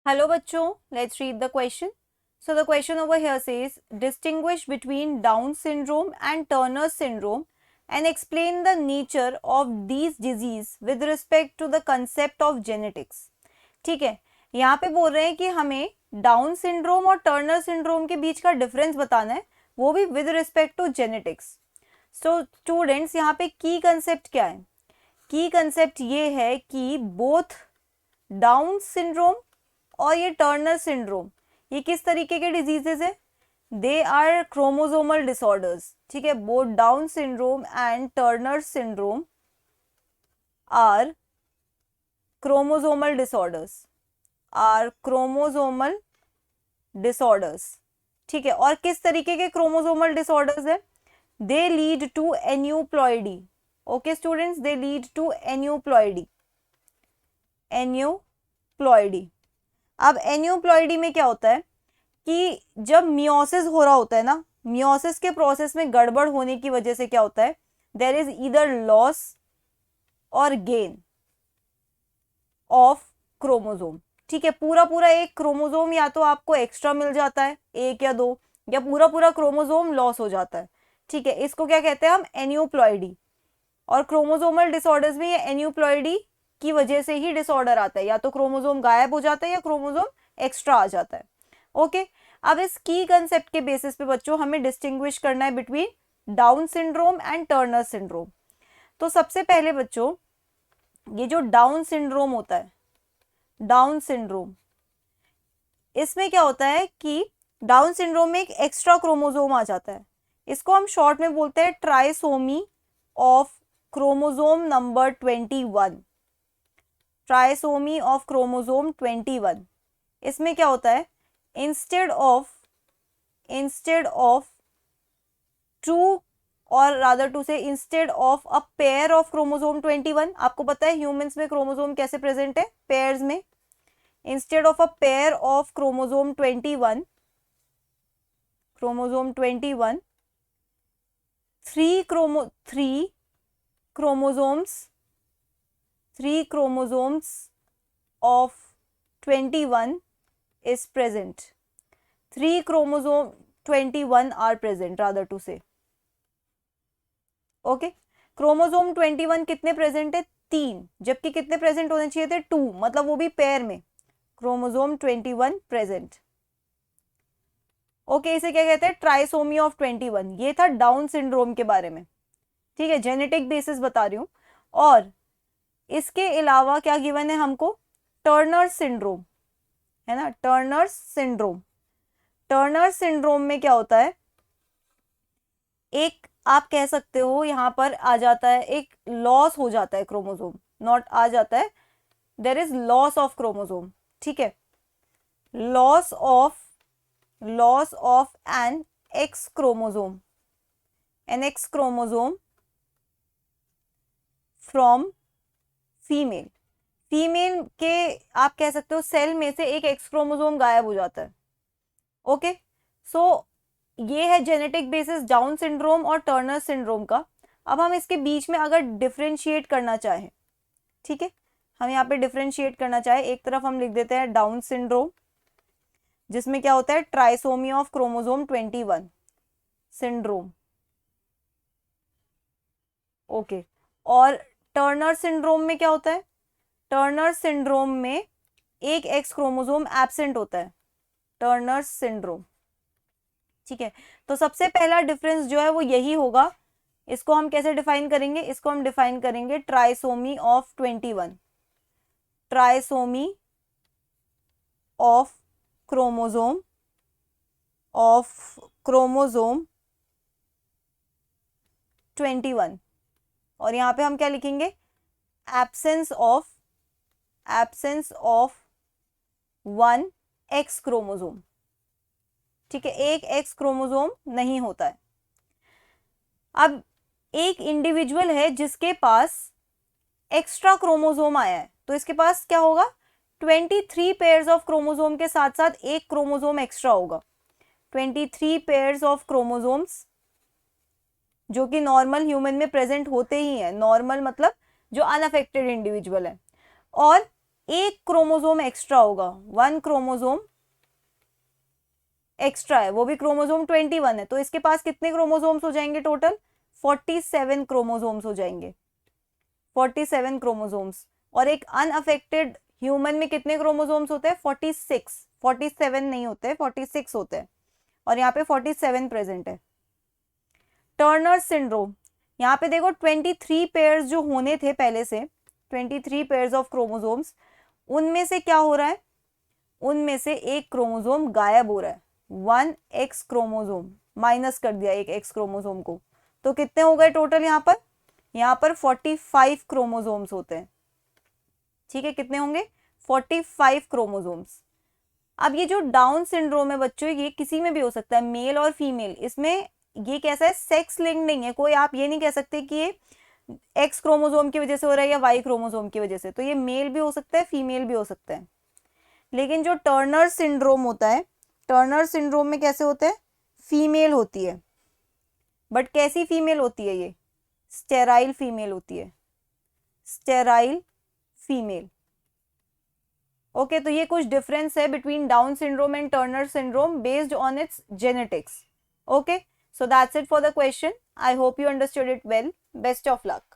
Hello बच्चों, let's read the question. So the question over here says distinguish between Down syndrome and Turner syndrome and explain the nature of these disease with respect to the concept of genetics. ठीक है, यहाँ पे बोल रहे हैं कि हमें Down syndrome और टर्नर सिंड्रोम के बीच का डिफरेंस बताना है, वो भी with respect to genetics. So students, यहाँ पे की कंसेप्ट क्या है? की कंसेप्ट ये है कि बोथ डाउन सिंड्रोम और ये टर्नर सिंड्रोम ये किस तरीके के डिजीजेस है? They are chromosomal disorders. ठीक है, both Down syndrome and Turner syndrome are chromosomal disorders. ठीक है, और किस तरीके के क्रोमोसोमल डिसऑर्डर्स है? They lead to aneuploidy. Okay students, they lead to aneuploidy. अब एन्यूप्लॉइडी में क्या होता है कि जब मियोसिस हो रहा होता है ना, मियोसिस के प्रोसेस में गड़बड़ होने की वजह से क्या होता है, देयर इज ईदर लॉस और गेन ऑफ क्रोमोसोम. ठीक है, पूरा पूरा एक क्रोमोसोम या तो आपको एक्स्ट्रा मिल जाता है, एक या दो, या पूरा पूरा क्रोमोसोम लॉस हो जाता है. ठीक है, इसको क्या कहते हैं हम? एन्यूप्लॉइडी. और क्रोमोसोमल डिसऑर्डर्स में ये एन्यूप्लॉइडी की वजह से ही डिसऑर्डर आता है, या तो क्रोमोसोम गायब हो जाता है या क्रोमोसोम एक्स्ट्रा आ जाता है. ओके, अब इस की कंसेप्ट के बेसिस पे बच्चों हमें डिस्टिंग्विश करना है between down syndrome and Turner syndrome. तो सबसे पहले बच्चों, ये जो डाउन सिंड्रोम होता है, डाउन सिंड्रोम, इसमें क्या होता है कि डाउन सिंड्रोम में एक एक्स्ट्रा क्रोमोसोम आ जाता है. इसको हम शॉर्ट में बोलते हैं trisomy of chromosome number 21. Trisomy of chromosome 21. इसमें क्या होता है, इंस्टेड ऑफ टू, और रादर टू से instead of a pair of chromosome 21. आपको पता है ह्यूमंस में क्रोमोसोम कैसे प्रेजेंट है? पेयर्स में. Instead of a pair of chromosome 21, three chromosomes of 21 is present. 3 chromosome 21 are present, rather to say. Okay, chromosome 21 कितने present है? 3, जबकि कितने प्रेजेंट होने चाहिए थे? 2, मतलब वो भी पेयर में. Chromosome 21 present. ओके, इसे क्या कहते हैं? Trisomy of 21. ये था डाउन सिंड्रोम के बारे में. ठीक है, जेनेटिक बेसिस बता रही हूं. और इसके अलावा क्या गिवन है हमको? टर्नर सिंड्रोम है ना. टर्नर सिंड्रोम में क्या होता है, एक आप कह सकते हो यहां पर आ जाता है, एक लॉस हो जाता है क्रोमोसोम, नॉट आ जाता है, there is loss of chromosome. ठीक है, loss of an X chromosome from female के, आप कह सकते हो सेल में से एक एक्स क्रोमोसोम गायब हो जाता है. ओके, सो ये है जेनेटिक बेसिस डाउन सिंड्रोम और टर्नर सिंड्रोम का. अब हम इसके बीच में अगर डिफरेंशिएट करना चाहें, ठीक है, हम यहाँ पे डिफरेंशिएट करना चाहे, एक तरफ हम लिख देते हैं डाउन सिंड्रोम, जिसमें क्या होता है? Trisomy of chromosome 21 syndrome. Okay, और टर्नर सिंड्रोम में क्या होता है? टर्नर सिंड्रोम में एक एक्स क्रोमोसोम एब्सेंट होता है. Turner syndrome. ठीक है, तो सबसे पहला डिफरेंस जो है वो यही होगा. इसको हम कैसे डिफाइन करेंगे? इसको हम डिफाइन करेंगे trisomy of 21. Trisomy of chromosome 21. और यहां पे हम क्या लिखेंगे? Absence of 1 x chromosome. ठीक है, एक एक्स क्रोमोसोम नहीं होता है. अब एक इंडिविजुअल है जिसके पास एक्स्ट्रा क्रोमोसोम आया है, तो इसके पास क्या होगा? 23 पेयर्स ऑफ क्रोमोसोम के साथ साथ एक क्रोमोसोम एक्स्ट्रा होगा. 23 पेयर्स ऑफ क्रोमोसोम्स जो कि नॉर्मल ह्यूमन में प्रेजेंट होते ही हैं. नॉर्मल मतलब जो अनअफेक्टेड इंडिविजुअल है. और एक क्रोमोसोम एक्स्ट्रा होगा, 1 क्रोमोसोम एक्स्ट्रा है, वो भी क्रोमोसोम 21 है, तो इसके पास कितने क्रोमोसोम्स हो जाएंगे टोटल? 47 क्रोमोसोम्स हो जाएंगे, 47 क्रोमोसोम्स। और एक अनअफेक्टेड ह्यूमन में कितने क्रोमोसोम्स होते हैं? 46, 47 नहीं होते, 46 होते हैं, और यहाँ पे 47 प्रेजेंट है। टर्नर सिंड्रोम, यहाँ पे देखो 23 पेयर्स जो होने थे पहले से, 23 पेयर्स ऑफ क्रोमोसोम्स, उनमें से क्या हो रहा है? उनमें से एक क्रोमोसोम गायब हो रहा है, 1 एक्स क्रोमोसोम माइनस कर दिया एक एक्स क्रोमोसोम को, तो कितने हो गए टोटल? यहाँ पर 45 क्रोमोसोम्स होते हैं, ठीक है, कितने होंगे? 45 क्रोमोसोम्स। अब ये जो डाउन सिंड्रोम है बच्चों, ये किसी में भी हो सकता है, मेल और फीमेल। इसमें ये कैसा है? सेक्स लिंक नहीं है कोई, आप ये नहीं कह सकते कि ये एक्स क्रोमोसोम की वजह से हो रहा है या वाई क्रोमोसोम की वजह से, तो ये मेल भी हो सकता है, फीमेल भी हो सकता है। लेकिन जो टर्नर सिंड्रोम होता है, टर्नर सिंड्रोम में कैसे होता है? फीमेल होती है, बट कैसी फीमेल होती है? ये स्टेराइल फीमेल होती है, स्टेराइल फीमेल। ओके, तो ये कुछ डिफरेंस है between down syndrome and Turner syndrome based on it's genetics. Okay, so that's it for the question. I hope you understood it well. Best of luck.